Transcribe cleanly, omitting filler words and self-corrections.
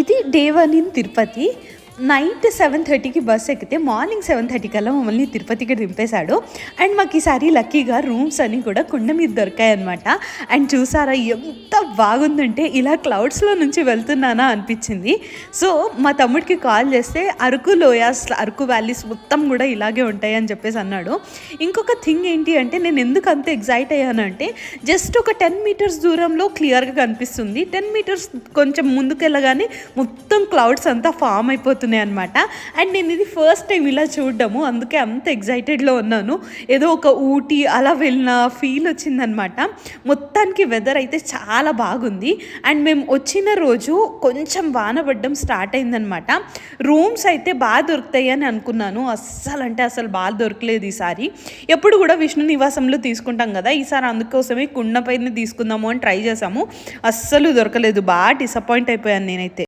ఇది day 1 in Tirupati. Night 7:30కి bus ఎక్కితే మార్నింగ్ 7:30 కల్లా మమ్మల్ని తిరుపతికి దింపేశాడు. అండ్ మాకు ఈసారి లక్కీగా రూమ్స్ అన్నీ కూడా కుండ మీద దొరికాయన్నమాట. అండ్ చూసారా ఎంత బాగుందంటే ఇలా క్లౌడ్స్లో నుంచి వెళ్తున్నానా అనిపించింది. సో మా తమ్ముడికి కాల్ చేస్తే అరకు లోయాస్, అరకు వ్యాలీస్ మొత్తం కూడా ఇలాగే ఉంటాయి అని చెప్పేసి అన్నాడు. ఇంకొక థింగ్ ఏంటి అంటే నేను ఎందుకు అంత ఎగ్జైట్ అయ్యానంటే జస్ట్ ఒక 10 మీటర్స్ దూరంలో క్లియర్గా కనిపిస్తుంది. 10 మీటర్స్ కొంచెం ముందుకు వెళ్ళగానే మొత్తం క్లౌడ్స్ అంతా ఫామ్ అయిపోతుంది అనమాట. అండ్ నేను ఇది ఫస్ట్ టైం ఇలా చూడడము, అందుకే అంత ఎగ్జైటెడ్లో ఉన్నాను. ఏదో ఒక ఊటీ అలా వెళ్ళిన ఫీల్ వచ్చిందనమాట. మొత్తానికి వెదర్ అయితే చాలా బాగుంది. అండ్ మేము వచ్చిన రోజు కొంచెం వాన పడడం స్టార్ట్ అయిందనమాట. రూమ్స్ అయితే బాగా దొరుకుతాయి అని అనుకున్నాను, అస్సలు బాగా దొరకలేదు ఈసారి. ఎప్పుడు కూడా విష్ణు నివాసంలో తీసుకుంటాం కదా, ఈసారి అందుకోసమే కుండ పైన తీసుకుందాము అని ట్రై చేసాము, అస్సలు దొరకలేదు. బాగా డిసప్పాయింట్ అయిపోయాను నేనైతే.